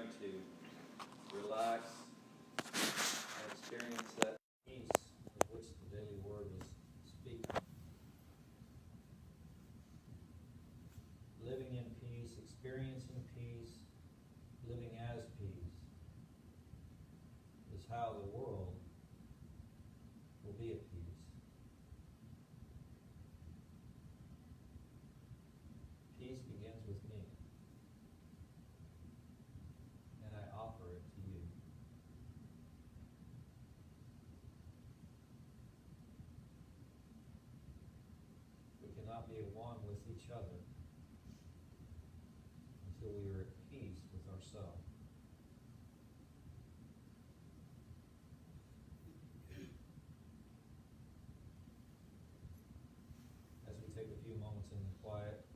time to relax and experience that peace of which the daily word was speaking. Living in peace, experiencing peace, living as peace is how the world will be at peace. Peace begins with me, and I offer it to you. We cannot be at one with each other until we are at peace with ourselves. As we take a few moments in the quiet,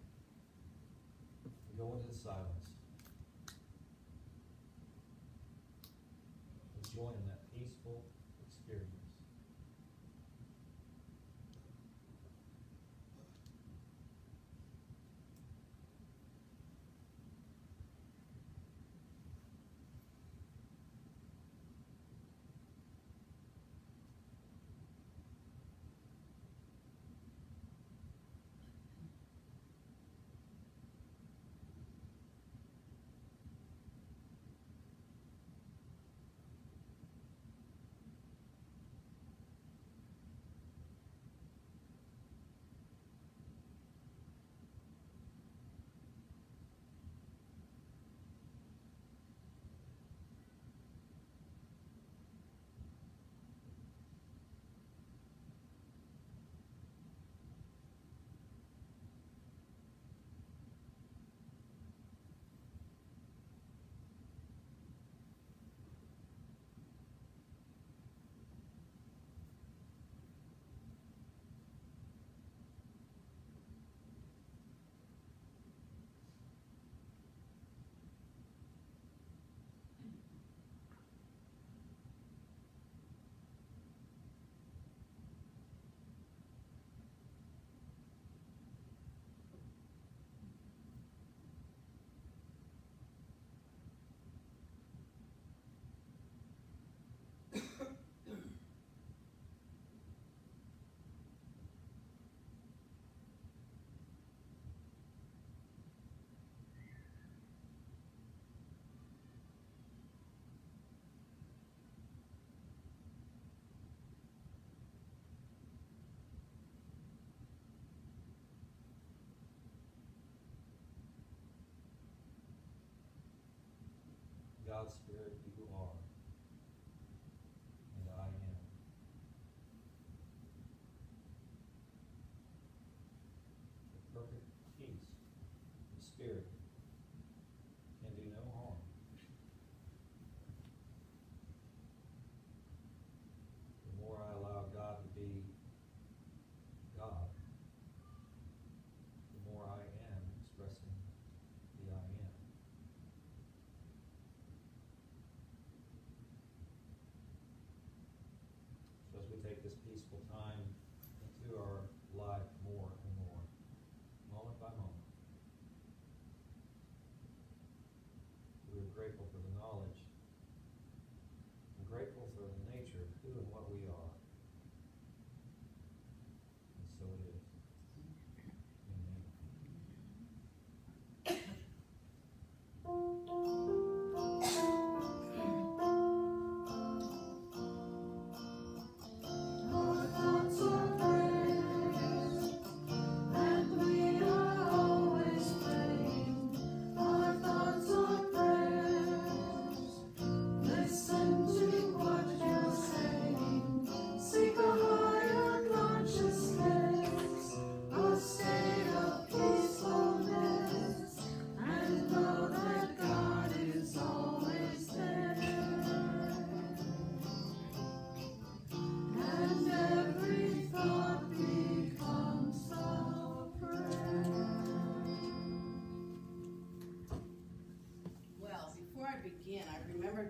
we go into the silence. We join in that peaceful experience. God's Spirit, you are, and I am. The perfect peace of Spirit can do no harm. The more I allow God to be God, the more I am expressing the I am. So as we take this peaceful time into our life more and more, moment by moment, we are grateful for the knowledge and grateful for the nature of who and what we are. And so it is.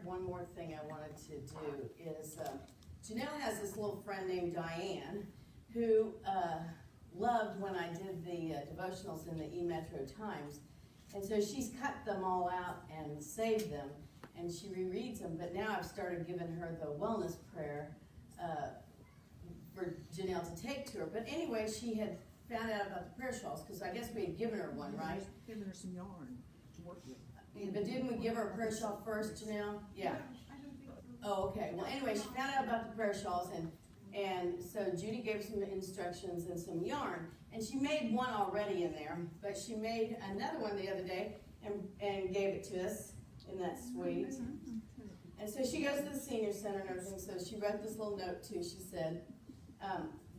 One more thing I wanted to do is, Janelle has this little friend named Diane who loved when I did the devotionals in the E-Metro Times, And so she's cut them all out and saved them, and she rereads them. But now I've started giving her the wellness prayer for Janelle to take to her. But anyway, she had found out about the prayer shawls, because I guess we had given her one, right? Given her some yarn to work with. But didn't we give her a prayer shawl first, Janelle? Yeah. Oh, okay. Well, anyway, she found out about the prayer shawls, and so Judy gave some instructions and some yarn. And she made one already in there, but she made another one the other day and gave it to us. Isn't that sweet? And so she goes to the senior center and everything, so she wrote this little note too. She said,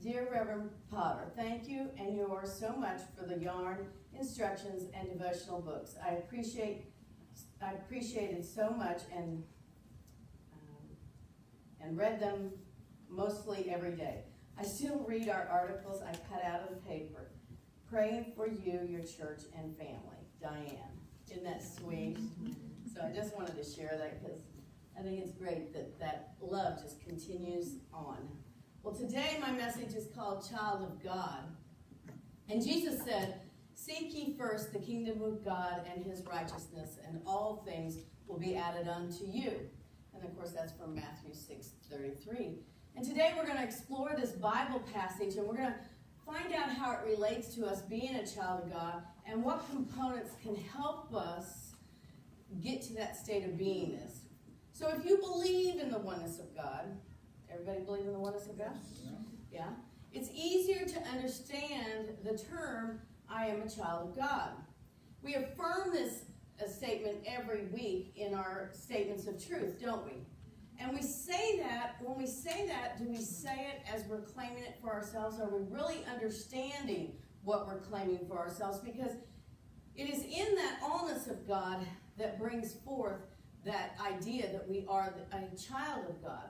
Dear Reverend Potter, thank you and yours so much for the yarn, instructions, and devotional books. I appreciated so much and read them mostly every day. I still read our articles I cut out of the paper. Praying for you, your church, and family. Diane. Isn't that sweet? So I just wanted to share that because I think it's great that love just continues on. Well, today my message is called Child of God. And Jesus said, Seek ye first the kingdom of God and his righteousness, and all things will be added unto you. And of course, that's from Matthew 6:33. And today we're going to explore this Bible passage, and we're going to find out how it relates to us being a child of God and what components can help us get to that state of beingness. So if you believe in the oneness of God, everybody believe in the oneness of God? Yeah? It's easier to understand the term, I am a child of God. We affirm this statement every week in our statements of truth, don't we? And we say that, when we say that, do we say it as we're claiming it for ourselves? Are we really understanding what we're claiming for ourselves? Because it is in that allness of God that brings forth that idea that we are a child of God.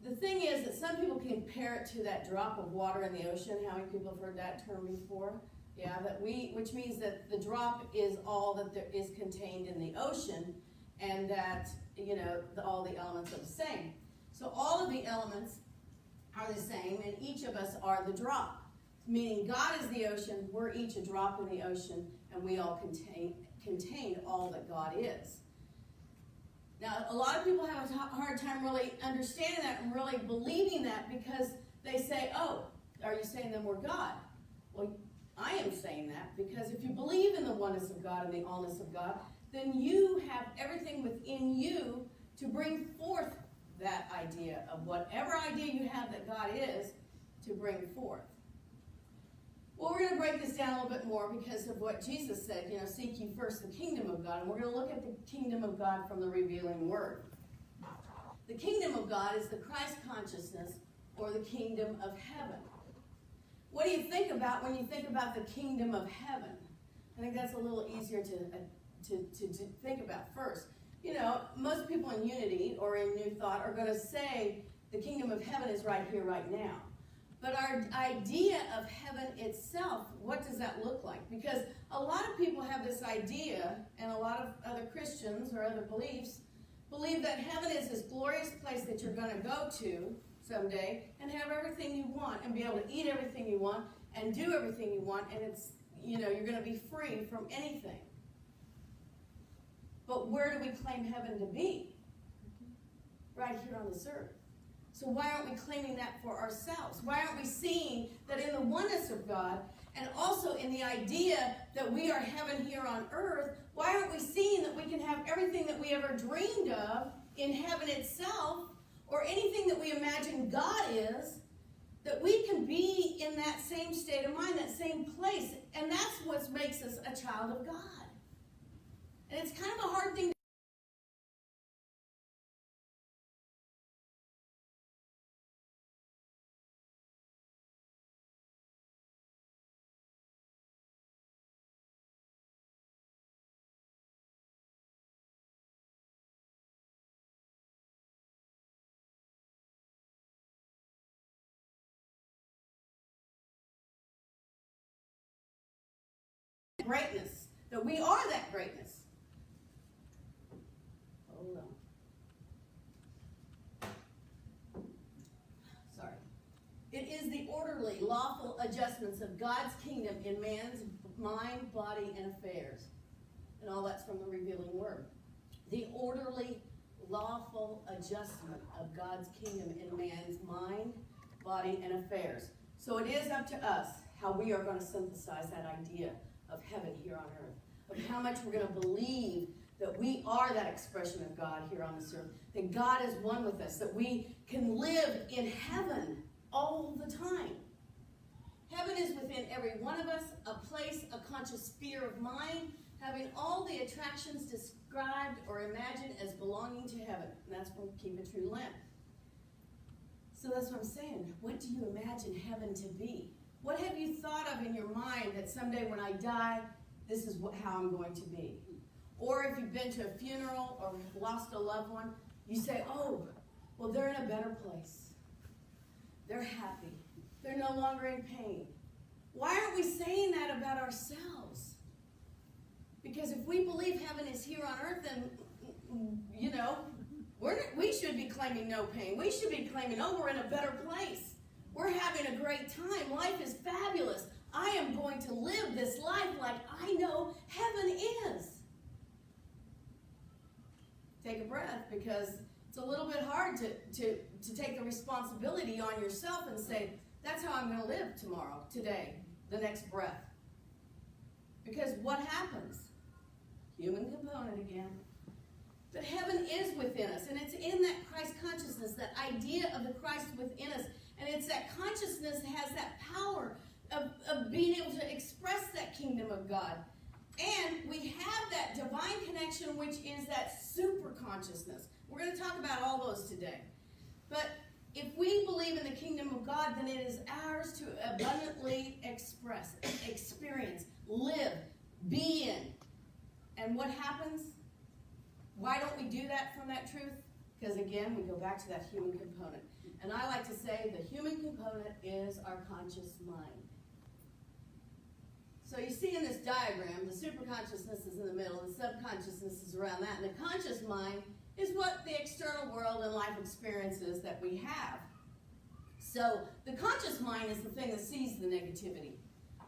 The thing is that some people compare it to that drop of water in the ocean. How many people have heard that term before? Yeah, which means that the drop is all that there is contained in the ocean, and that, all the elements are the same. So all of the elements are the same, and each of us are the drop. Meaning God is the ocean, we're each a drop in the ocean, and we all contain all that God is. Now, a lot of people have a hard time really understanding that and really believing that, because they say, oh, are you saying that we're God? Well, I am saying that because if you believe in the oneness of God and the allness of God, then you have everything within you to bring forth that idea of whatever idea you have that God is to bring forth. Well, we're going to break this down a little bit more because of what Jesus said, seek ye first the kingdom of God. And we're going to look at the kingdom of God from the revealing word. The kingdom of God is the Christ consciousness, or the kingdom of heaven. What do you think about when you think about the kingdom of heaven? I think that's a little easier to think about first. Most people in Unity or in New Thought are going to say the kingdom of heaven is right here, right now. But our idea of heaven itself, what does that look like? Because a lot of people have this idea, and a lot of other Christians or other beliefs believe that heaven is this glorious place that you're going to go to someday and have everything you want and be able to eat everything you want and do everything you want, and it's, you're going to be free from anything. But where do we claim heaven to be? Right here on this earth. So why aren't we claiming that for ourselves? Why aren't we seeing that in the oneness of God, and also in the idea that we are heaven here on earth, why aren't we seeing that we can have everything that we ever dreamed of in heaven itself, or anything that we imagine God is, that we can be in that same state of mind, that same place, and that's what makes us a child of God. And it's kind of a hard thing to greatness, that we are that greatness. Hold on. Sorry. It is the orderly orderly, lawful adjustments of God's kingdom in man's mind, body, and affairs. And all that's from the revealing word. The orderly, lawful adjustment of God's kingdom in man's mind, body, and affairs. So it is up to us how we are going to synthesize that idea of heaven here on earth, of how much we're going to believe that we are that expression of God here on this earth, that God is one with us, that we can live in heaven all the time. Heaven is within every one of us, a place, a conscious sphere of mind, having all the attractions described or imagined as belonging to heaven. And that's from Keep It True Lent. So that's what I'm saying. What do you imagine heaven to be? What have you thought of in your mind that someday when I die, this is how I'm going to be? Or if you've been to a funeral or lost a loved one, you say, oh, well, they're in a better place. They're happy. They're no longer in pain. Why aren't we saying that about ourselves? Because if we believe heaven is here on earth, then, we should be claiming no pain. We should be claiming, oh, we're in a better place. We're having a great time. Life is fabulous. I am going to live this life like I know heaven is. Take a breath, because it's a little bit hard to take the responsibility on yourself and say, that's how I'm going to live tomorrow, today, the next breath. Because what happens? Human component again. But heaven is within us, and it's in that Christ consciousness, that idea of the Christ within us. And it's that consciousness that has that power of being able to express that kingdom of God. And we have that divine connection, which is that super consciousness. We're going to talk about all those today. But if we believe in the kingdom of God, then it is ours to abundantly express, experience, live, be in. And what happens? Why don't we do that from that truth? Because again, we go back to that human component. And I like to say the human component is our conscious mind. So you see in this diagram, the superconsciousness is in the middle, the subconsciousness is around that, and the conscious mind is what the external world and life experiences that we have. So the conscious mind is the thing that sees the negativity,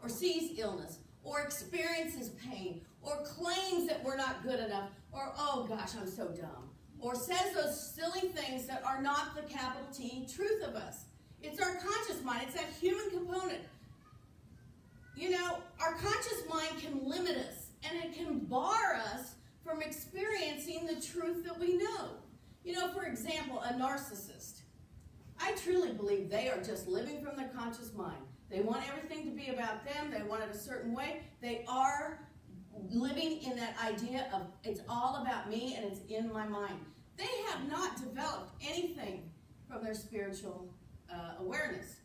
or sees illness, or experiences pain, or claims that we're not good enough, or, oh gosh, I'm so dumb, or says those silly things that are not the capital T truth of us. It's our conscious mind. It's that human component. Our conscious mind can limit us, and it can bar us from experiencing the truth that we know. For example, a narcissist. I truly believe they are just living from their conscious mind. They want everything to be about them. They want it a certain way. They are living in that idea of it's all about me and it's in my mind. They have not developed anything from their spiritual awareness.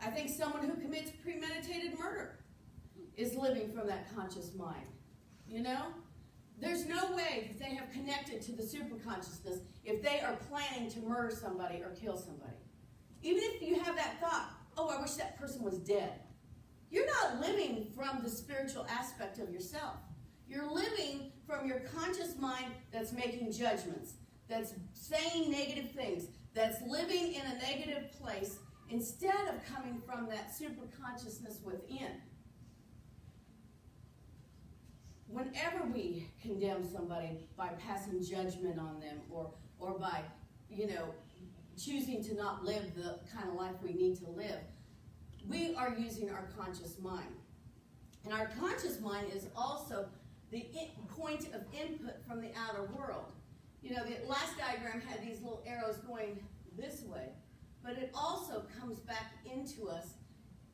I think someone who commits premeditated murder is living from that conscious mind. There's no way that they have connected to the superconsciousness if they are planning to murder somebody or kill somebody. Even if you have that thought, oh, I wish that person was dead. You're not living from the spiritual aspect of yourself. You're living from your conscious mind that's making judgments, that's saying negative things, that's living in a negative place instead of coming from that superconsciousness within. Whenever we condemn somebody by passing judgment on them or by, choosing to not live the kind of life we need to live, we are using our conscious mind. And our conscious mind is also the point of input from the outer world. The last diagram had these little arrows going this way, but it also comes back into us,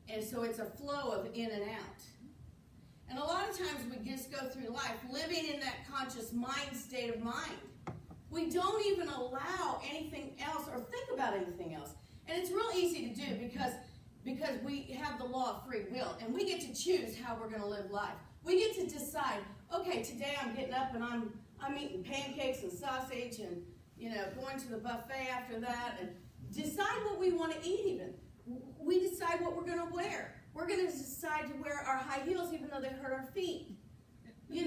and so it's a flow of in and out. And a lot of times we just go through life living in that conscious mind state of mind. We don't even allow anything else or think about anything else. And it's real easy to do because we have the law of free will, and we get to choose how we're going to live life. We get to decide, okay, today I'm getting up and I'm eating pancakes and sausage and, going to the buffet after that, and decide what we want to eat even. We decide what we're going to wear. We're going to decide to wear our high heels even though they hurt our feet. We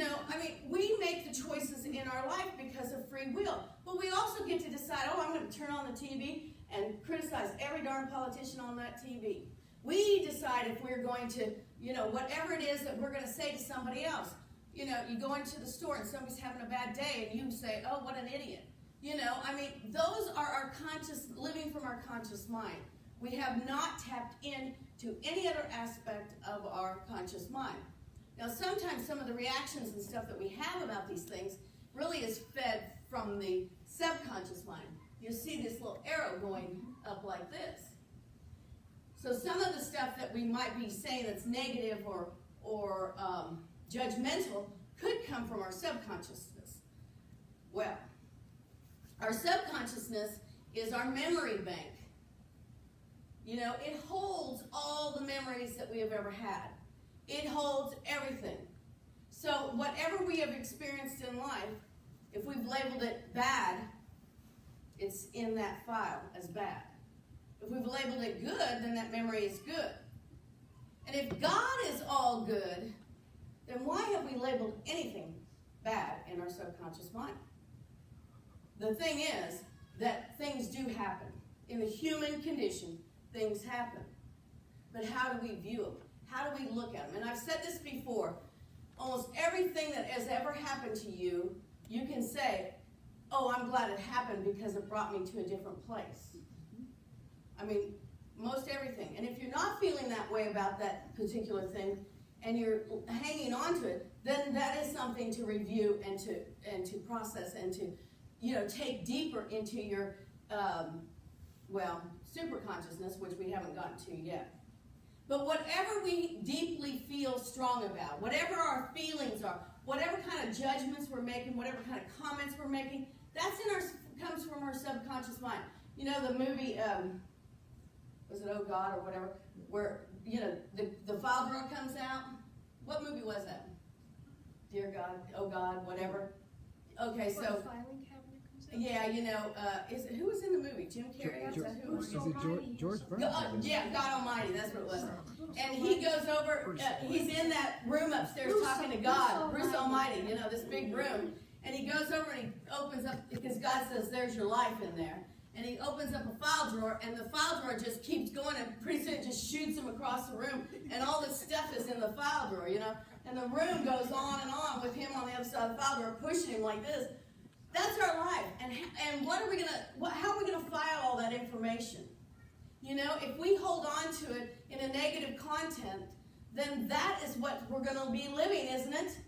make the choices in our life because of free will. But we also get to decide, I'm going to turn on the TV and criticize every darn politician on that TV. decide if we're going to, whatever it is that we're going to say to somebody else. You go into the store and somebody's having a bad day and you say, oh, what an idiot. Those are our living from our conscious mind. We have not tapped into any other aspect of our conscious mind. Now, sometimes some of the reactions and stuff that we have about these things really is fed from the subconscious mind. You'll see this little arrow going up like this. So some of the stuff that we might be saying that's negative or judgmental could come from our subconsciousness. Well, our subconsciousness is our memory bank. It holds all the memories that we have ever had. It holds everything. So whatever we have experienced in life, if we've labeled it bad, it's in that file as bad. If we've labeled it good, then that memory is good. And if God is all good, then why have we labeled anything bad in our subconscious mind? The thing is that things do happen. In the human condition, things happen. But how do we view them? How do we look at them? And I've said this before. Almost everything that has ever happened to you, you can say, oh, I'm glad it happened because it brought me to a different place. Most everything. And if you're not feeling that way about that particular thing and you're hanging on to it, then that is something to review and to process and to take deeper into your super consciousness, which we haven't gotten to yet. But whatever we deeply feel strong about, whatever our feelings are, whatever kind of judgments we're making, whatever kind of comments we're making, comes from our subconscious mind. The movie, was it Oh God or whatever, where, the file drawer comes out? What movie was that? Dear God, Oh God, whatever. Okay, so... The filing cabinet comes out? Yeah, who was in the movie? Jim Carrey? Is that who? Is it George Burns? God Almighty, that's what it was. And he goes over, he's in that room upstairs talking to God, Bruce Almighty, this big room. And he goes over and he opens up, because God says, there's your life in there. And he opens up a file drawer, and the file drawer just keeps going, and pretty soon it just shoots him across the room, and all this stuff is in the file drawer, And the room goes on and on with him on the other side of the file drawer, pushing him like this. That's our life. And how are we gonna file all that information? If we hold on to it in a negative content, then that is what we're going to be living, isn't it?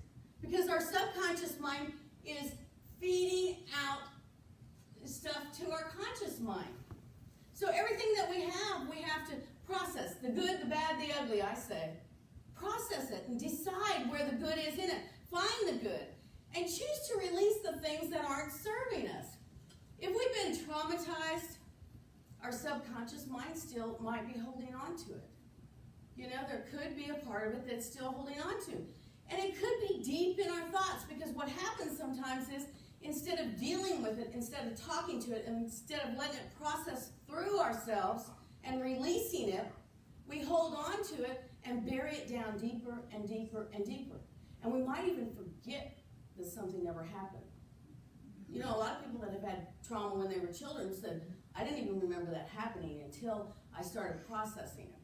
Because our subconscious mind is feeding out stuff to our conscious mind. So everything that we have to process. The good, the bad, the ugly, I say. Process it and decide where the good is in it. Find the good. And choose to release the things that aren't serving us. If we've been traumatized, our subconscious mind still might be holding on to it. There could be a part of it that's still holding on to. And it could be deep in our thoughts, because what happens sometimes is, instead of dealing with it, instead of talking to it, and instead of letting it process through ourselves and releasing it, we hold on to it and bury it down deeper and deeper and deeper. And we might even forget that something never happened. A lot of people that have had trauma when they were children said, I didn't even remember that happening until I started processing it.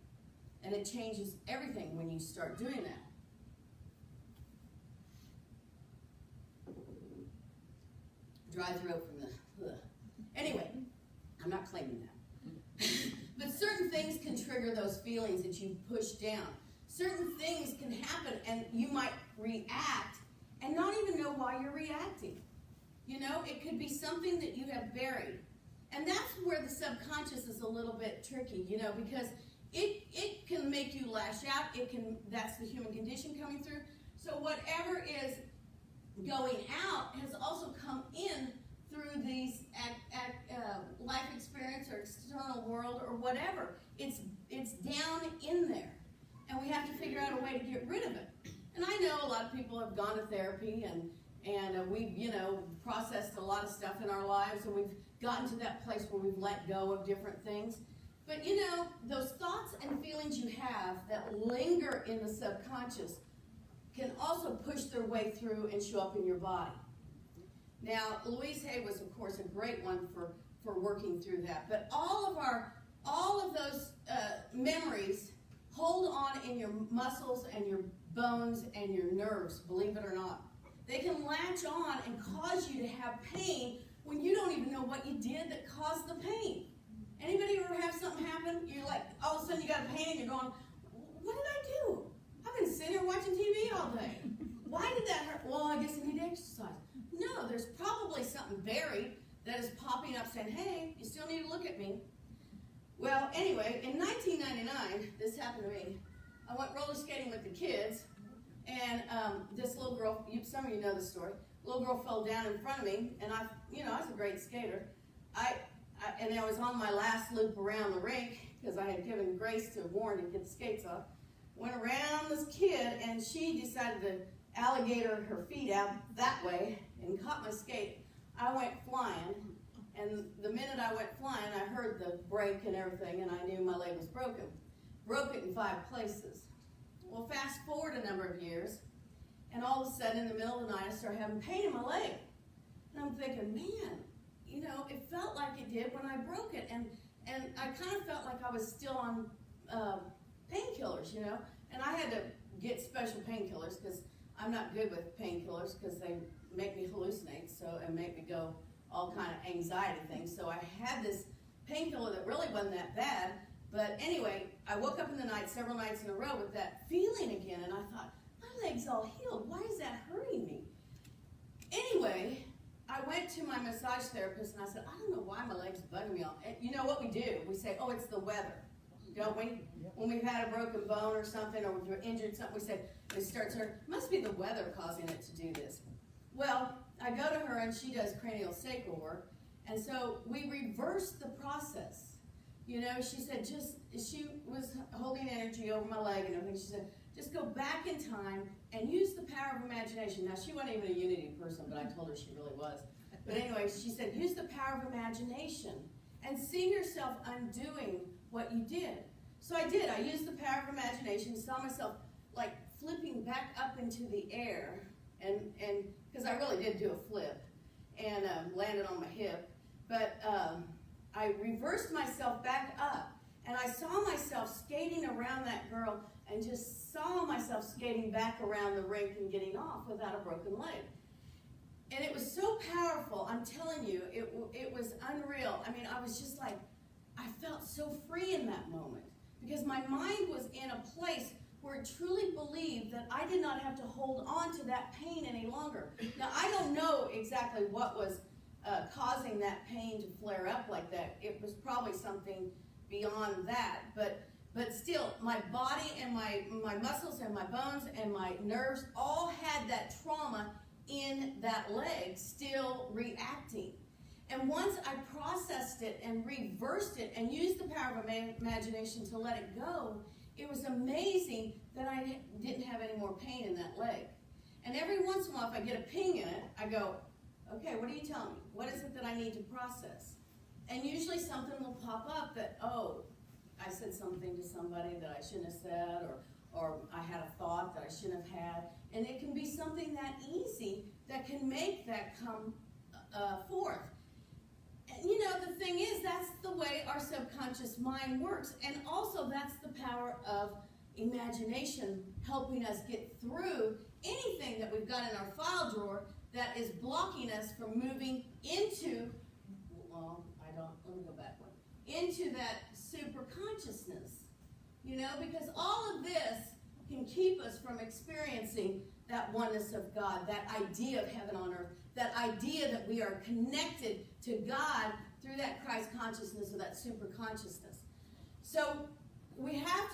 And it changes everything when you start doing that. Dry throat from the... Anyway, I'm not claiming that. But certain things can trigger those feelings that you push down. Certain things can happen and you might react and not even know why you're reacting. It could be something that you have buried. And that's where the subconscious is a little bit tricky, because it can make you lash out. That's the human condition coming through. So whatever is going out has also come in through these life experience or external world or whatever. It's down in there. And we have to figure out a way to get rid of it. And I know a lot of people have gone to therapy and we've, processed a lot of stuff in our lives, and we've gotten to that place where we've let go of different things. But those thoughts and feelings you have that linger in the subconscious can also push their way through and show up in your body. Now, Louise Hay was, of course, a great one for working through that. But all of those memories hold on in your muscles and your bones and your nerves, believe it or not. They can latch on and cause you to have pain when you don't even know what you did that caused the pain. Anybody ever have something happen? You're like, all of a sudden you got a pain and you're going, what did I do? I've been sitting here watching TV all day. Why did that hurt? Well, I guess I need to exercise. No, there's probably something buried that is popping up saying, hey, you still need to look at me. Well, anyway, in 1999, this happened to me. I went roller skating with the kids, and this little girl, some of you know the story, little girl fell down in front of me, and I was a great skater. And I was on my last loop around the rink, because I had given Grace to Warren to get the skates off. Went around this kid, and she decided to alligator her feet out that way, and caught my skate. I went flying, and the minute I went flying, I heard the break and everything, and I knew my leg was broken. Broke it in 5 places. Well, fast forward a number of years, and all of a sudden, in the middle of the night, I started having pain in my leg. And I'm thinking, man, it felt like it did when I broke it, and I kind of felt like I was still on painkillers, and I had to get special painkillers because I'm not good with painkillers because they make me hallucinate, and make me go all kind of anxiety things. So I had this painkiller that really wasn't that bad, but anyway, I woke up in the night several nights in a row with that feeling again, and I thought, my leg's all healed. Why is that hurting me? Anyway, I went to my massage therapist, and I said, I don't know why my leg's bugging me. And you know what we do? We say, oh, it's the weather, don't we? When we've had a broken bone or something, or we're injured something, we say, it starts hurting. Must be the weather causing it to do this. Well, I go to her, and she does cranial sacral work, and so we reverse the process. She said, she was holding energy over my leg and everything. She said, just go back in time and use the power of imagination. Now, she wasn't even a Unity person, but I told her she really was. But anyway, she said, use the power of imagination and see yourself undoing what you did. So I did. I used the power of imagination, saw myself like flipping back up into the air, and because I really did do a flip and landed on my hip. But I reversed myself back up, and I saw myself skating around that girl and just saw myself skating back around the rink and getting off without a broken leg. And it was so powerful. I'm telling you, it was unreal. I mean, I was just like, I felt so free in that moment because my mind was in a place where it truly believed that I did not have to hold on to that pain any longer. Now, I don't know exactly what was causing that pain to flare up like that. It was probably something beyond that, but still, my body and my muscles and my bones and my nerves all had that trauma in that leg still reacting. And once I processed it and reversed it and used the power of imagination to let it go, it was amazing that I didn't have any more pain in that leg. And every once in a while, if I get a ping in it, I go, okay, what are you telling me? What is it that I need to process? And usually something will pop up that, oh, I said something to somebody that I shouldn't have said, or I had a thought that I shouldn't have had. And it can be something that easy that can make that come forth. And the thing is, that's the way our subconscious mind works. And also, that's the power of imagination helping us get through anything that we've got in our file drawer that is blocking us from moving into, let me go back one, into that super consciousness, because all of this can keep us from experiencing that oneness of God, that idea of heaven on earth, that idea that we are connected to God through that Christ consciousness or that super consciousness. So we have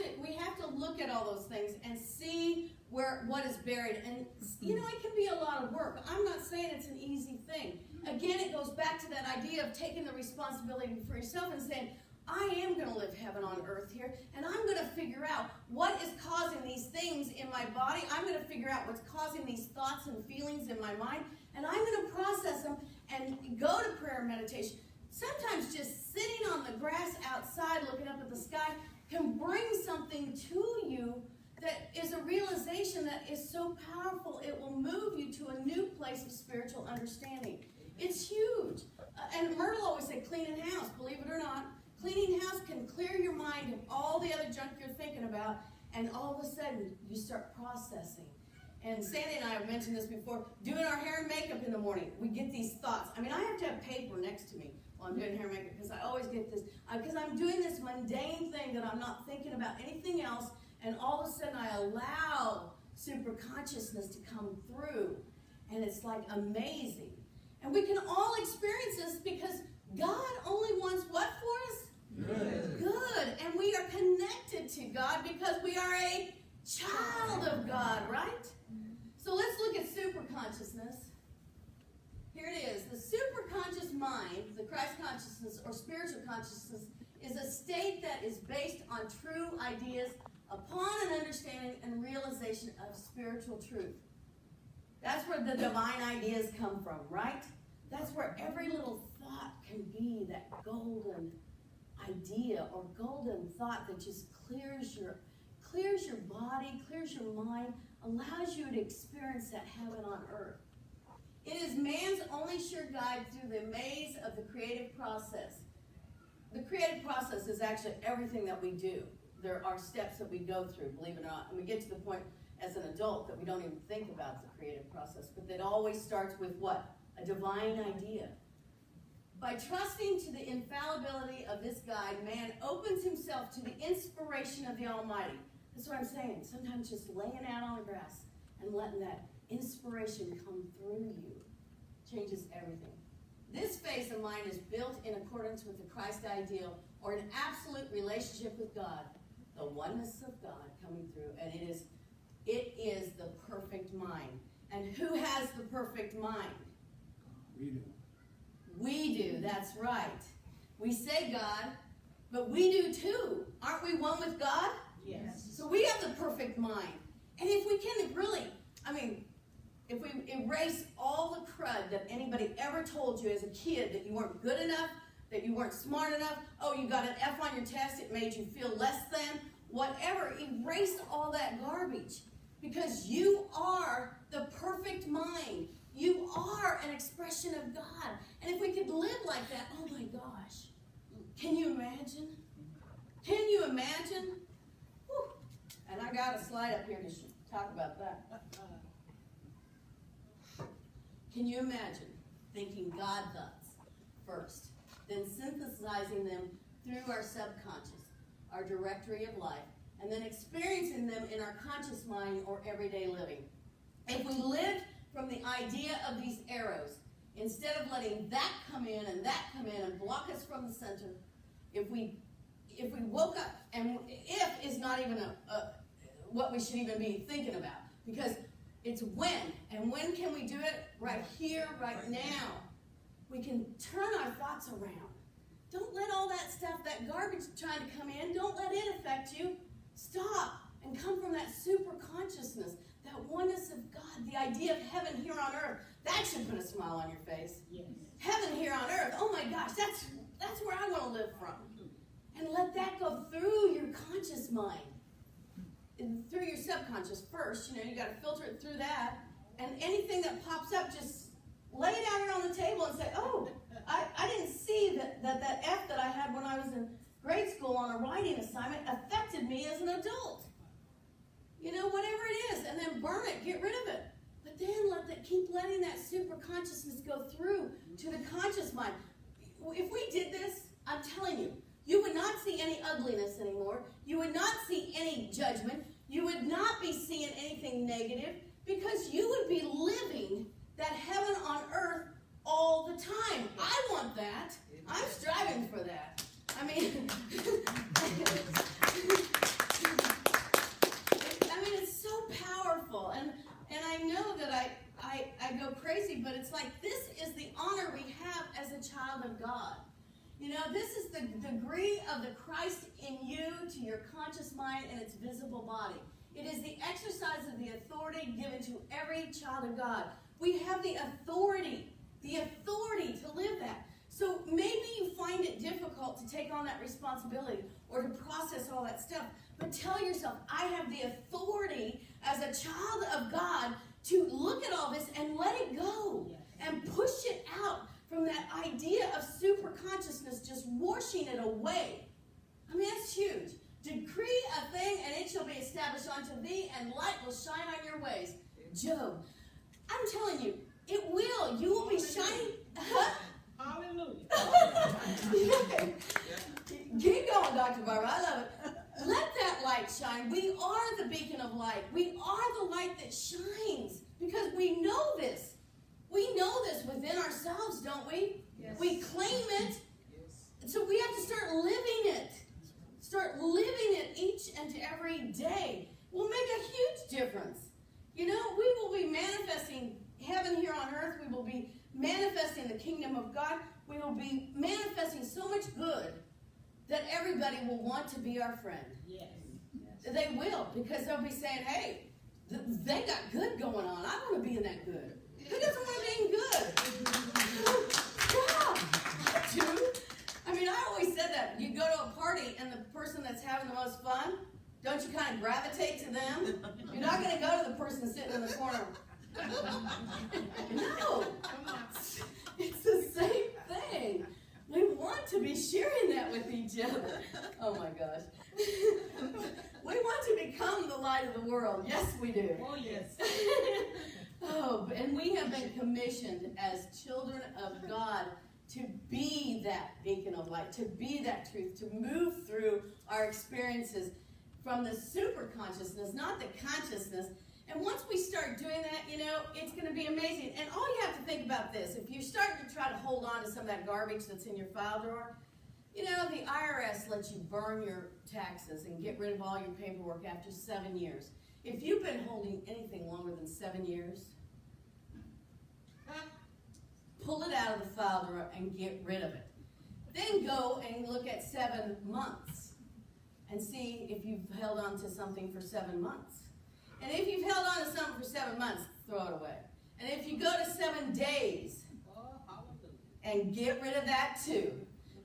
to look at all those things and see what is buried. And it can be a lot of work. I'm not saying it's an easy thing. Again, it goes back to that idea of taking the responsibility for yourself and saying, I am going to live heaven on earth here, and I'm going to figure out what is causing these things in my body. I'm going to figure out what's causing these thoughts and feelings in my mind, and I'm going to process them and go to prayer and meditation. Sometimes just sitting on the grass outside looking up at the sky can bring something to you that is a realization that is so powerful it will move you to a new place of spiritual understanding. It's huge. And Myrtle always said, cleaning house, believe it or not. Cleaning house can clear your mind of all the other junk you're thinking about And all of a sudden, you start processing. And Sandy and I have mentioned this before, doing our hair and makeup in the morning, we get these thoughts. I mean, I have to have paper next to me while I'm doing hair and makeup because I always get this, because I'm doing this mundane thing that I'm not thinking about anything else, and all of a sudden I allow super consciousness to come through, and it's like amazing. And we can all experience this because God only wants what for us? Good. Good. And we are connected to God because we are a child of God, right? So let's look at super consciousness. Here it is. The super conscious mind, the Christ consciousness or spiritual consciousness, is a state that is based on true ideas upon an understanding and realization of spiritual truth. That's where the divine ideas come from, right? That's where every little thought can be that golden idea or golden thought that just clears your body, clears your mind, allows you to experience that heaven on earth. It is man's only sure guide through the maze of the creative process. The creative process is actually everything that we do. There are steps that we go through, believe it or not. And we get to the point as an adult that we don't even think about the creative process. But it always starts with what? A divine idea. By trusting to the infallibility of this guide, man opens himself to the inspiration of the Almighty. That's what I'm saying. Sometimes just laying out on the grass and letting that inspiration come through you changes everything. This phase of mind is built in accordance with the Christ ideal or an absolute relationship with God, the oneness of God coming through, and it is the perfect mind. And who has the perfect mind? We do. We do, that's right. We say God, but we do too. Aren't we one with God? Yes. So we have the perfect mind. And if we can really, if we erase all the crud that anybody ever told you as a kid, that you weren't good enough, that you weren't smart enough, oh, you got an F on your test, it made you feel less than, whatever, erase all that garbage. Because you are the perfect mind. You are an expression of God. And if we could live like that, oh my gosh. Can you imagine? Can you imagine? Whew. And I got a slide up here to talk about that. Can you imagine thinking God thoughts first, then synthesizing them through our subconscious, our directory of life, and then experiencing them in our conscious mind or everyday living? If we lived from the idea of these arrows, instead of letting that come in and that come in and block us from the center, if we woke up, and if is not even what we should even be thinking about, because it's when, and when can we do it? Right here, right now. We can turn our thoughts around. Don't let all that stuff, that garbage trying to come in, don't let it affect you. Stop and come from that super consciousness, that oneness of God, the idea of heaven here on earth. That should put a smile on your face. Yes. Heaven here on earth. Oh my gosh, that's where I want to live from. And let that go through your conscious mind. And through your subconscious first. You got to filter it through that. And anything that pops up, just lay it out here on the table and say, oh, I didn't see that F that I had when I was in grade school on a writing assignment affected me as an adult. Whatever it is. And then burn it. Get rid of it. But then keep letting that super consciousness go through to the conscious mind. If we did this, I'm telling you, you would not see any ugliness anymore. You would not see any judgment. You would not be seeing anything negative because you would be living that heaven on earth all the time. I want that. I'm striving for that. It's so powerful. And I know that I go crazy, but it's like this is the honor we have as a child of God. This is the degree of the Christ in you to your conscious mind and its visible body. It is the exercise of the authority given to every child of God. We have the authority to live that. So maybe you find it difficult to take on that responsibility or to process all that stuff, but tell yourself, I have the authority as a child of God to look at all this and let it go and push it out from that idea of super consciousness, just washing it away. That's huge. Decree a thing and it shall be established. unto thee, and light will shine on your ways. Job, I'm telling you, it will. You will be shining. Hallelujah. Keep going, Dr. Barbara. I love it. Let that light shine. We are the beacon of light. We are the light that shines because we know this. We know this within ourselves, don't we? Yes. We claim it. Yes. So we have to start living it. Start living it each and every day. Will make a huge difference. You know, we will be manifesting heaven here on earth. We will be manifesting the kingdom of God. We will be manifesting so much good that everybody will want to be our friend. Yes. They will, because they'll be saying, hey, they got good going on. I want to be in that good. Who doesn't want to be in good? Yeah, I do. I mean, I always said that. You go to a party and the person that's having the most fun, don't you kind of gravitate to them? You're not going to go to the person sitting in the corner. No. It's the same thing. We want to be sharing that with each other. Oh my gosh. We want to become the light of the world. Yes, we do. Oh, yes. Oh, and we have been commissioned as children of God to be that beacon of light, to be that truth, to move through our experiences from the super consciousness, not the consciousness. And once we start doing that, you know, it's going to be amazing. And all you have to think about this, if you're starting to try to hold on to some of that garbage that's in your file drawer, you know, the IRS lets you burn your taxes and get rid of all your paperwork after 7 years. If you've been holding anything longer than 7 years, pull it out of the file drawer and get rid of it. Then go and look at 7 months and see if you've held on to something for 7 months. And if you've held on to something for 7 months, throw it away. And if you go to 7 days and get rid of that too,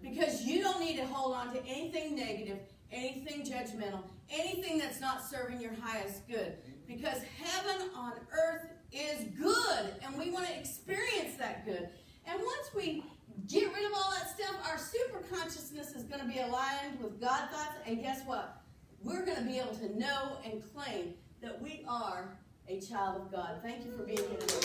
because you don't need to hold on to anything negative, anything judgmental, anything that's not serving your highest good. Because heaven on earth is good, and we want to experience that good. And once we get rid of all that stuff, our super consciousness is going to be aligned with God thoughts, and guess what? We're going to be able to know and claim that we are a child of God. Thank you for being here today.